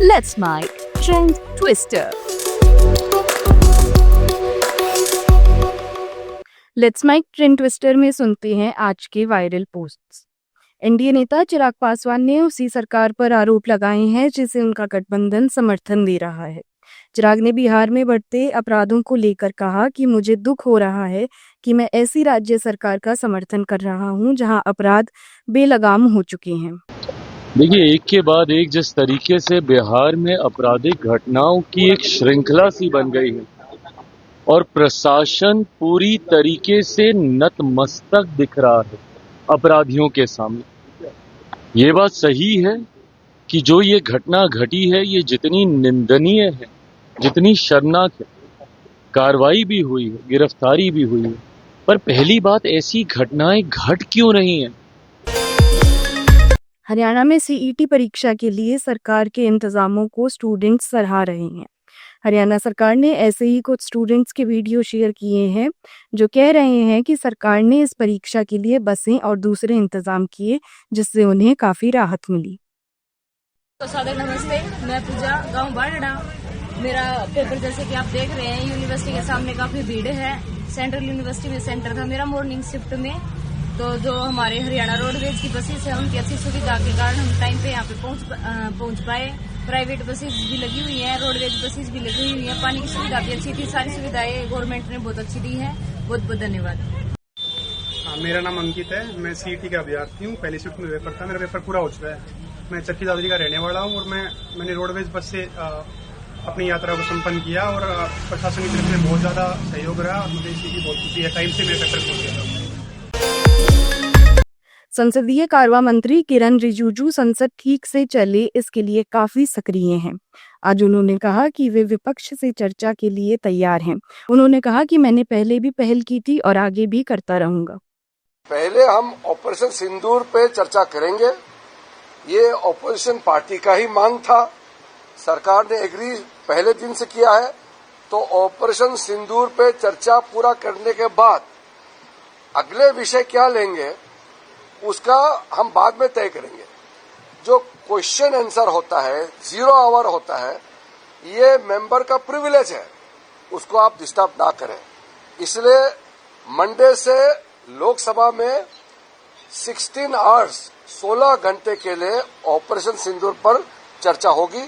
Let's Make Trend Twister. Let's mike trend twister में सुनते हैं आज के वायरल पोस्ट्स। एनडीए नेता चिराग पासवान ने उसी सरकार पर आरोप लगाए हैं जिसे उनका गठबंधन समर्थन दे रहा है। चिराग ने बिहार में बढ़ते अपराधों को लेकर कहा कि मुझे दुख हो रहा है कि मैं ऐसी राज्य सरकार का समर्थन कर रहा हूं जहां अपराध बेलगाम हो चुके हैं। देखिए, एक के बाद एक जिस तरीके से बिहार में आपराधिक घटनाओं की एक श्रृंखला सी बन गई है और प्रशासन पूरी तरीके से नतमस्तक दिख रहा है अपराधियों के सामने। ये बात सही है कि जो ये घटना घटी है ये जितनी निंदनीय है, जितनी शर्मनाक है, कार्रवाई भी हुई है, गिरफ्तारी भी हुई है, पर पहली बात ऐसी घटनाएं घट क्यों रही हैं? हरियाणा में सीईटी परीक्षा के लिए सरकार के इंतजामों को स्टूडेंट्स सराह रहे हैं। हरियाणा सरकार ने ऐसे ही कुछ स्टूडेंट्स के वीडियो शेयर किए हैं जो कह रहे हैं कि सरकार ने इस परीक्षा के लिए बसें और दूसरे इंतजाम किए जिससे उन्हें काफी राहत मिली। तो सादर नमस्ते, मैं पूजा, गांव बारड़ा। मेरा पेपर जैसे कि आप देख रहे हैं यूनिवर्सिटी के सामने काफी भीड़ है। सेंट्रल यूनिवर्सिटी में सेंटर था मेरा मॉर्निंग शिफ्ट में, तो जो हमारे हरियाणा रोडवेज की बसेस है उनकी अच्छी सुविधा के कारण हम टाइम पे यहाँ पे पहुंच पाए। प्राइवेट बसेस भी लगी हुई है, रोडवेज बसेस भी लगी हुई है, पानी की सुविधा भी अच्छी थी। सारी सुविधाएं गवर्नमेंट ने बहुत अच्छी दी है। बहुत बहुत धन्यवाद। मेरा नाम अंकित है, मैं सीईटी का अभ्यर्थी हूँ। पहली शिफ्ट में पेपर था, मेरा पेपर पूरा हो चुका है। मैं चक्की दादरी का रहने वाला हूँ और मैंने रोडवेज बस से अपनी यात्रा को संपन्न किया और प्रशासन की तरफ से बहुत ज्यादा सहयोग रहा और मुझे इसकी बहुत खुशी है। टाइम से मेरे पेपर पहुंच गया। संसदीय कार्य मंत्री किरण रिजिजू संसद ठीक से चले इसके लिए काफी सक्रिय हैं। आज उन्होंने कहा कि वे विपक्ष से चर्चा के लिए तैयार हैं। उन्होंने कहा कि मैंने पहले भी पहल की थी और आगे भी करता रहूंगा। पहले हम ऑपरेशन सिंदूर पे चर्चा करेंगे। ये ऑपोजिशन पार्टी का ही मांग था, सरकार ने एग्री पहले दिन से किया है। तो ऑपरेशन सिंदूर पे चर्चा पूरा करने के बाद अगले विषय क्या लेंगे उसका हम बाद में तय करेंगे। जो क्वेश्चन आंसर होता है, 0 आवर होता है, ये मेंबर का प्रिविलेज है, उसको आप डिस्टर्ब ना करें। इसलिए मंडे से लोकसभा में 16 आवर्स 16 घंटे के लिए ऑपरेशन सिंदूर पर चर्चा होगी।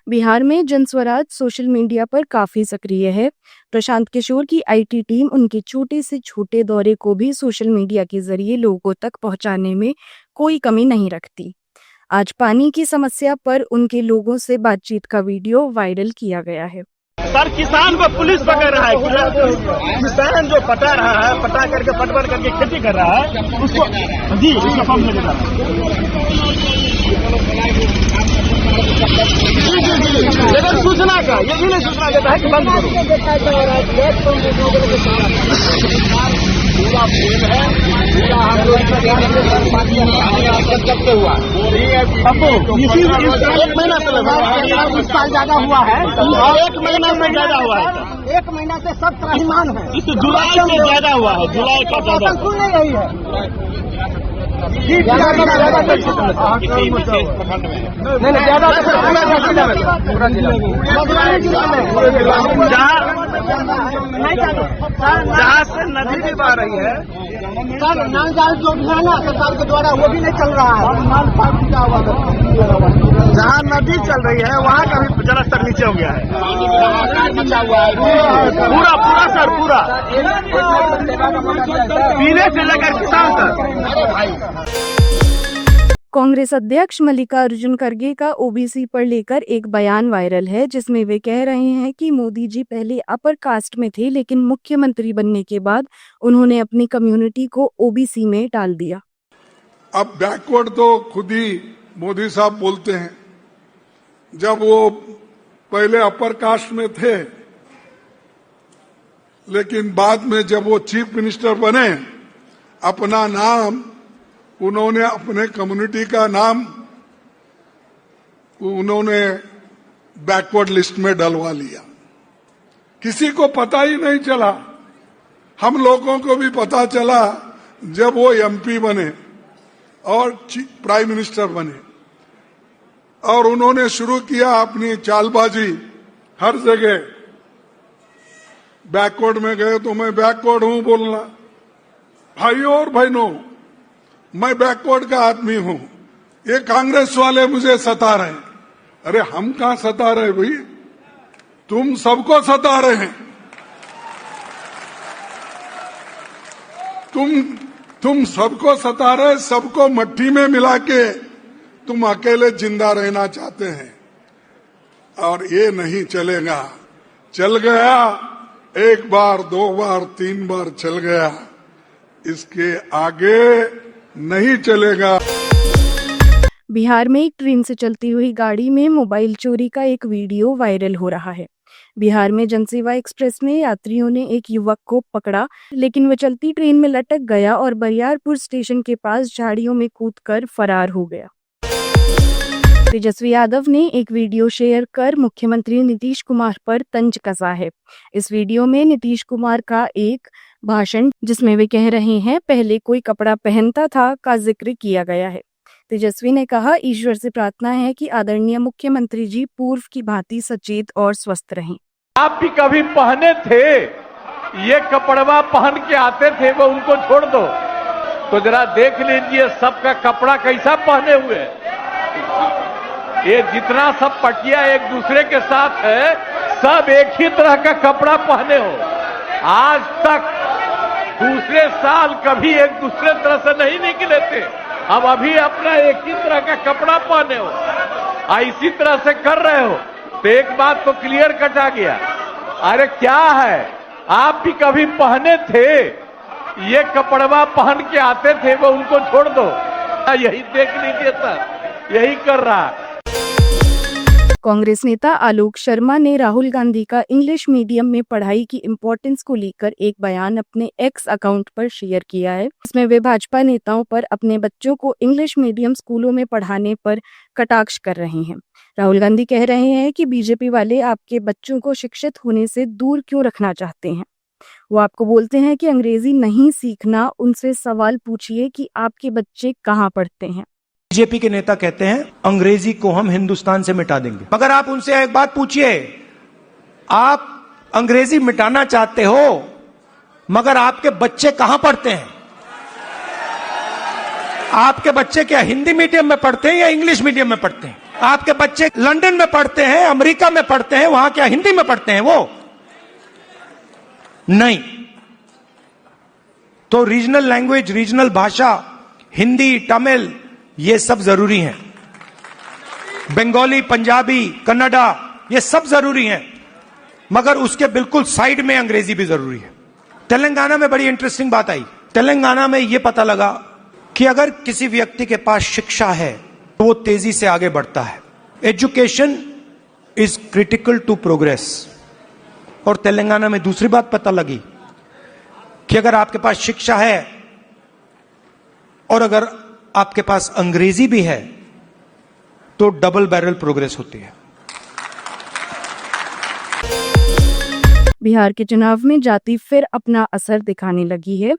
बिहार में जनस्वराज सोशल मीडिया पर काफी सक्रिय है। प्रशांत किशोर की आईटी टीम उनके छोटे से छोटे दौरे को भी सोशल मीडिया के जरिए लोगों तक पहुंचाने में कोई कमी नहीं रखती। आज पानी की समस्या पर उनके लोगों से बातचीत का वीडियो वायरल किया गया है। सर, किसान को पुलिस पकड़ रहा है। किसान जो पटा रहा है, पटा करके पटवन करके खेती कर रहा है, उसको जी उसका फॉर्म लगेगा। लेकिन सूचना का ये भी नहीं सूचना देता है कि बंद करो। पूरा फेल है, पूरा हम लोग कब हुआ इसी 1 महीना से लगा, इस साल ज्यादा हुआ है और 1 महीना से ज्यादा हुआ है। 1 महीना से सब त्राहिमाम है। इस जुलाई से ज्यादा हुआ है, जुलाई का ज्यादा सुन नहीं रही है। ज्यादा जहाँ से नदी भी बह रही है सर, नल जल जो भी है ना सरकार के द्वारा वो भी नहीं चल रहा है। जहाँ नदी चल रही है वहाँ का भी जलस्तर नीचे हो गया है। पूरा सर, पूरा पीने से लेकर किसान तक। कांग्रेस अध्यक्ष मल्लिकार्जुन खड़गे का ओबीसी पर लेकर एक बयान वायरल है जिसमें वे कह रहे हैं कि मोदी जी पहले अपर कास्ट में थे लेकिन मुख्यमंत्री बनने के बाद उन्होंने अपनी कम्युनिटी को ओबीसी में डाल दिया। अब बैकवर्ड तो खुद ही मोदी साहब बोलते हैं। जब वो पहले अपर कास्ट में थे लेकिन बाद में जब वो चीफ मिनिस्टर बने, अपना नाम उन्होंने अपने कम्युनिटी का नाम उन्होंने बैकवर्ड लिस्ट में डलवा लिया। किसी को पता ही नहीं चला। हम लोगों को भी पता चला जब वो एमपी बने और प्राइम मिनिस्टर बने। और उन्होंने शुरू किया अपनी चालबाजी हर जगह। बैकवर्ड में गए तो मैं बैकवर्ड हूं बोलना। भाइयों और बहनों, मैं बैकवर्ड का आदमी हूं। ये कांग्रेस वाले मुझे सता रहे हैं। अरे हम कहां सता रहे भाई, तुम सबको सता रहे हैं। तुम सबको सता रहे, सबको मट्टी में मिला के तुम अकेले जिंदा रहना चाहते हैं, और ये नहीं चलेगा। चल गया एक बार, दो बार, तीन बार चल गया, इसके आगे नहीं चलेगा। बिहार में एक ट्रेन से चलती हुई गाड़ी में मोबाइल चोरी का एक वीडियो वायरल हो रहा है। बिहार में जनसेवा एक्सप्रेस में यात्रियों ने एक युवक को पकड़ा, लेकिन वह चलती ट्रेन में लटक गया और बरियारपुर स्टेशन के पास झाड़ियों में कूदकर फरार हो गया। तेजस्वी यादव ने एक वीडियो शेयर कर मुख्यमंत्री नीतीश कुमार पर तंज कसा है। इस वीडियो में नीतीश कुमार का एक भाषण, जिसमें वे कह रहे हैं पहले कोई कपड़ा पहनता था, का जिक्र किया गया है। तेजस्वी ने कहा, ईश्वर से प्रार्थना है कि आदरणीय मुख्यमंत्री जी पूर्व की भांति सचेत और स्वस्थ रहें। आप भी कभी पहने थे, ये कपड़वा पहन के आते थे, वो उनको छोड़ दो, तो जरा देख लीजिए सबका कपड़ा कैसा पहने हुए। ये जितना सब पटिया एक दूसरे के साथ है, सब एक ही तरह का कपड़ा पहने हो। आज तक दूसरे साल कभी एक दूसरे तरह से नहीं निकले थे, अब अभी अपना एक ही तरह का कपड़ा पहने हो, इसी तरह से कर रहे हो, तो एक बात तो क्लियर कट आ गया। अरे क्या है, आप भी कभी पहने थे, ये कपड़वा पहन के आते थे, वो उनको छोड़ दो, यही देख लीजिए सर, यही कर रहा है। कांग्रेस नेता आलोक शर्मा ने राहुल गांधी का इंग्लिश मीडियम में पढ़ाई की इम्पोर्टेंस को लेकर एक बयान अपने एक्स अकाउंट पर शेयर किया है। इसमें वे भाजपा नेताओं पर अपने बच्चों को इंग्लिश मीडियम स्कूलों में पढ़ाने पर कटाक्ष कर रहे हैं। राहुल गांधी कह रहे हैं कि बीजेपी वाले आपके बच्चों को शिक्षित होने से दूर क्यों रखना चाहते हैं। वो आपको बोलते हैं कि अंग्रेजी नहीं सीखना, उनसे सवाल पूछिए कि आपके बच्चे कहाँ पढ़ते हैं। बीजेपी के नेता कहते हैं अंग्रेजी को हम हिंदुस्तान से मिटा देंगे, मगर आप उनसे एक बात पूछिए, आप अंग्रेजी मिटाना चाहते हो, मगर आपके बच्चे कहां पढ़ते हैं? आपके बच्चे क्या हिंदी मीडियम में पढ़ते हैं या इंग्लिश मीडियम में पढ़ते हैं? आपके बच्चे लंदन में पढ़ते हैं, अमेरिका में पढ़ते हैं, वहां क्या हिंदी में पढ़ते हैं? वो नहीं। तो रीजनल लैंग्वेज, रीजनल भाषा, हिंदी, तमिल, ये सब जरूरी हैं। बंगाली, पंजाबी, कन्नडा, ये सब जरूरी हैं, मगर उसके बिल्कुल साइड में अंग्रेजी भी जरूरी है। तेलंगाना में बड़ी इंटरेस्टिंग बात आई। तेलंगाना में यह पता लगा कि अगर किसी व्यक्ति के पास शिक्षा है तो वो तेजी से आगे बढ़ता है। Education is critical to progress. और तेलंगाना में दूसरी बात पता लगी कि अगर आपके पास शिक्षा है और अगर आपके पास अंग्रेजी भी है तो डबल बैरल प्रोग्रेस होती है। बिहार के चुनाव में जाति फिर अपना असर दिखाने लगी है।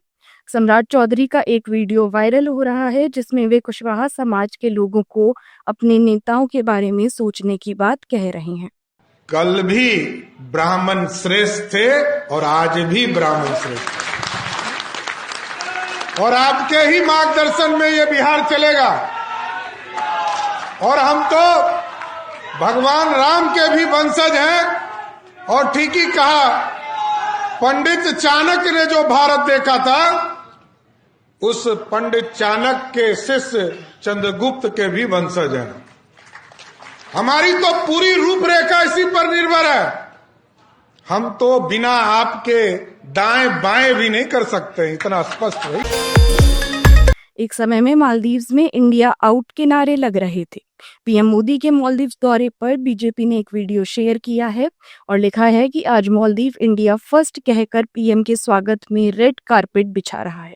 सम्राट चौधरी का एक वीडियो वायरल हो रहा है, जिसमें वे कुशवाहा समाज के लोगों को अपने नेताओं के बारे में सोचने की बात कह रहे हैं। कल भी ब्राह्मण श्रेष्ठ थे और आज भी ब्राह्मण श्रेष्ठ थे, और आपके ही मार्गदर्शन में ये बिहार चलेगा। और हम तो भगवान राम के भी वंशज हैं, और ठीक ही कहा, पंडित चाणक्य ने जो भारत देखा था, उस पंडित चाणक्य के शिष्य चंद्रगुप्त के भी वंशज हैं। हमारी तो पूरी रूपरेखा इसी पर निर्भर है। हम तो बिना आपके दाएं बाएं भी नहीं कर सकते, इतना स्पष्ट है। एक समय में मालदीव्स में इंडिया आउट के नारे लग रहे थे। पीएम मोदी के मालदीव्स दौरे पर बीजेपी ने एक वीडियो शेयर किया है और लिखा है कि आज मालदीव इंडिया फर्स्ट कहकर पीएम के स्वागत में रेड कारपेट बिछा रहा है।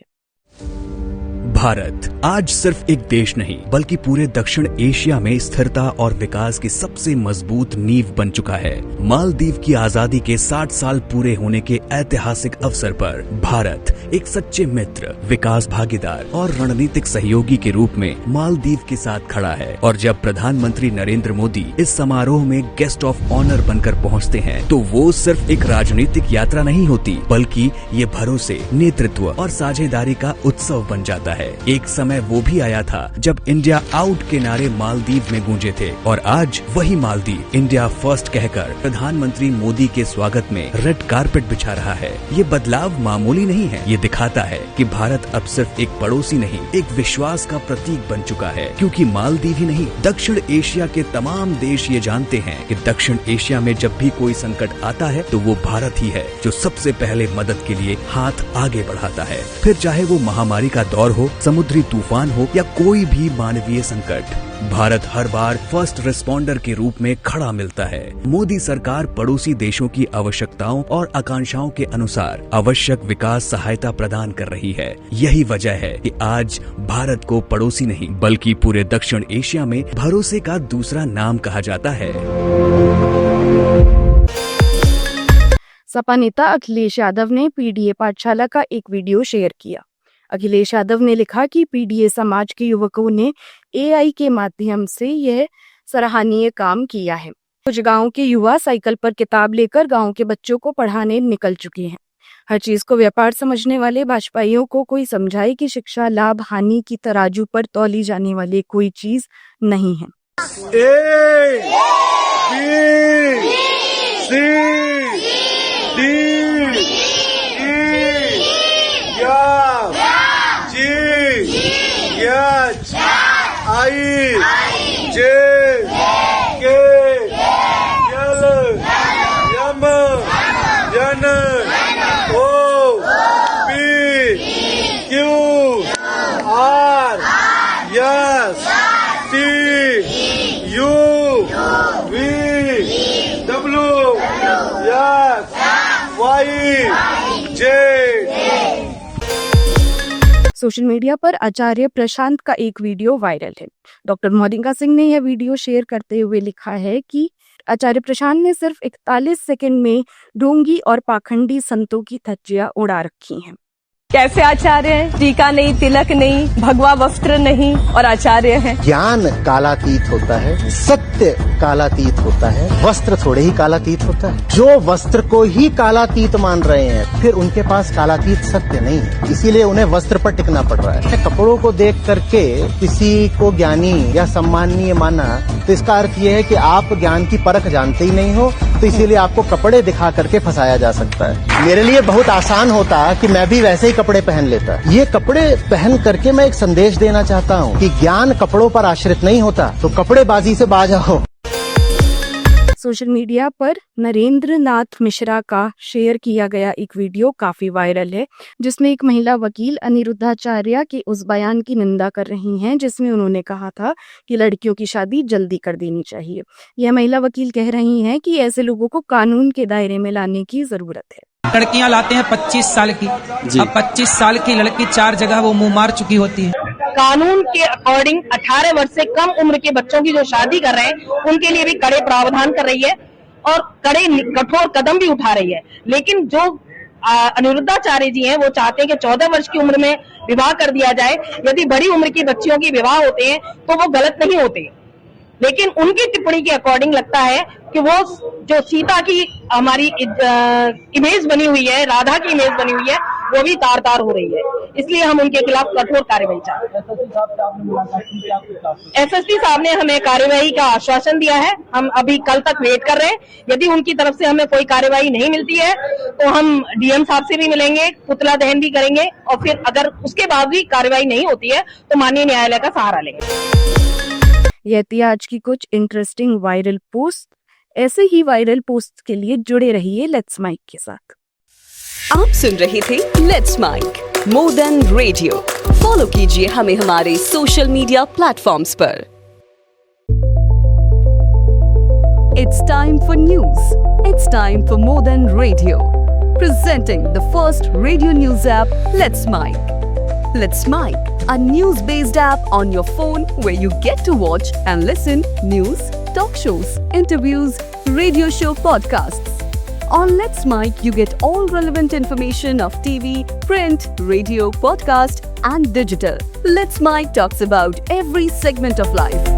भारत आज सिर्फ एक देश नहीं बल्कि पूरे दक्षिण एशिया में स्थिरता और विकास की सबसे मजबूत नींव बन चुका है। मालदीव की आजादी के 60 साल पूरे होने के ऐतिहासिक अवसर पर भारत एक सच्चे मित्र, विकास भागीदार और रणनीतिक सहयोगी के रूप में मालदीव के साथ खड़ा है। और जब प्रधानमंत्री नरेंद्र मोदी इस समारोह में गेस्ट ऑफ ऑनर बनकर पहुंचते हैं तो वो सिर्फ एक राजनीतिक यात्रा नहीं होती बल्कि ये भरोसे, नेतृत्व और साझेदारी का उत्सव बन जाता है। एक समय वो भी आया था जब इंडिया आउट के नारे मालदीव में गूंजे थे और आज वही मालदीव इंडिया फर्स्ट कहकर प्रधानमंत्री मोदी के स्वागत में रेड कारपेट बिछा रहा है। ये बदलाव मामूली नहीं है, ये दिखाता है कि भारत अब सिर्फ एक पड़ोसी नहीं, एक विश्वास का प्रतीक बन चुका है। क्योंकि मालदीव ही नहीं, दक्षिण एशिया के तमाम देश ये जानते हैं कि दक्षिण एशिया में जब भी कोई संकट आता है तो वो भारत ही है जो सबसे पहले मदद के लिए हाथ आगे बढ़ाता है। फिर चाहे वो महामारी का दौर हो, समुद्री तूफान हो या कोई भी मानवीय संकट, भारत हर बार फर्स्ट रिस्पॉन्डर के रूप में खड़ा मिलता है। मोदी सरकार पड़ोसी देशों की आवश्यकताओं और आकांक्षाओं के अनुसार आवश्यक विकास सहायता प्रदान कर रही है। यही वजह है कि आज भारत को पड़ोसी नहीं बल्कि पूरे दक्षिण एशिया में भरोसे का दूसरा नाम कहा जाता है। सपा नेता अखिलेश यादव ने पीडीए पाठशाला का एक वीडियो शेयर किया। अखिलेश यादव ने लिखा कि पीडीए समाज के युवकों ने एआई के माध्यम से यह सराहनीय काम किया है। कुछ गांव के युवा साइकिल पर किताब लेकर गांव के बच्चों को पढ़ाने निकल चुके हैं। हर चीज को व्यापार समझने वाले भाजपाइयों को कोई समझाए कि शिक्षा लाभ हानि की तराजू पर तौली जाने वाली कोई चीज नहीं है। सोशल मीडिया पर आचार्य प्रशांत का एक वीडियो वायरल है। डॉक्टर मोनिका सिंह ने यह वीडियो शेयर करते हुए लिखा है कि आचार्य प्रशांत ने सिर्फ 41 सेकंड में ढोंगी और पाखंडी संतों की धज्जियां उड़ा रखी हैं। कैसे आचार्य हैं? टीका नहीं, तिलक नहीं, भगवा वस्त्र नहीं और आचार्य हैं। ज्ञान कालातीत होता है, सत्य कालातीत होता है, वस्त्र थोड़े ही कालातीत होता है। जो वस्त्र को ही कालातीत मान रहे हैं फिर उनके पास कालातीत सत्य नहीं है, इसीलिए उन्हें वस्त्र पर टिकना पड़ रहा है। कपड़ों को देख करके किसी को ज्ञानी या सम्माननीय माना तो इसका अर्थ ये है कि आप ज्ञान की परख जानते ही नहीं हो, तो इसीलिए आपको कपड़े दिखा करके फंसाया जा सकता है। मेरे लिए बहुत आसान होता कि मैं भी वैसे ही कपड़े पहन लेता। ये कपड़े पहन करके मैं एक संदेश देना चाहता हूँ कि ज्ञान कपड़ों पर आश्रित नहीं होता, तो कपड़ेबाजी से बाज आओ। सोशल मीडिया पर नरेंद्र नाथ मिश्रा का शेयर किया गया एक वीडियो काफी वायरल है, जिसमें एक महिला वकील अनिरुद्धाचार्य के उस बयान की निंदा कर रही हैं जिसमें उन्होंने कहा था कि लड़कियों की शादी जल्दी कर देनी चाहिए। यह महिला वकील कह रही हैं कि ऐसे लोगों को कानून के दायरे में लाने की जरूरत है। लड़कियां लाते हैं 25 साल की, अब 25 साल की लड़की 4 जगह वो मुंह मार चुकी होती है। कानून के अकॉर्डिंग 18 वर्ष से कम उम्र के बच्चों की जो शादी कर रहे हैं उनके लिए भी कड़े प्रावधान कर रही है और कड़े कठोर कदम भी उठा रही है। लेकिन जो अनिरुद्धाचार्य जी हैं वो चाहते हैं कि 14 वर्ष की उम्र में विवाह कर दिया जाए। यदि बड़ी उम्र की बच्चियों की विवाह होते हैं तो वो गलत नहीं होते, लेकिन उनकी टिप्पणी के अकॉर्डिंग लगता है कि वो जो सीता की हमारी इमेज बनी हुई है, राधा की इमेज बनी हुई है, वो भी तार तार हो रही है। इसलिए हम उनके खिलाफ कठोर कार्रवाई चाहते हैं। एसएसपी साहब ने हमें कार्रवाई का आश्वासन दिया है। हम अभी कल तक वेट कर रहे हैं। यदि उनकी तरफ से हमें कोई कार्रवाई नहीं मिलती है तो हम डीएम साहब से भी मिलेंगे, पुतला दहन भी करेंगे और फिर अगर उसके बाद भी कार्रवाई नहीं होती है तो माननीय न्यायालय का सहारा लेंगे। यह थी आज की कुछ इंटरेस्टिंग वायरल पोस्ट। ऐसे ही वायरल पोस्ट के लिए जुड़े रहिए लेट्स माइक के साथ। आप सुन रहे थे let's mike more than radio. Follow कीजिए हमें हमारे सोशल मीडिया प्लेटफॉर्म्स पर। It's time for news. It's time for more than radio. Presenting the first radio news app, Let's Mic. Let's Mic, a news-based app on your phone where you get to watch and listen news, talk shows, interviews, radio show podcasts. On Let's Mic, you get all relevant information of TV, print, radio, podcast and digital. Let's Mic talks about every segment of life.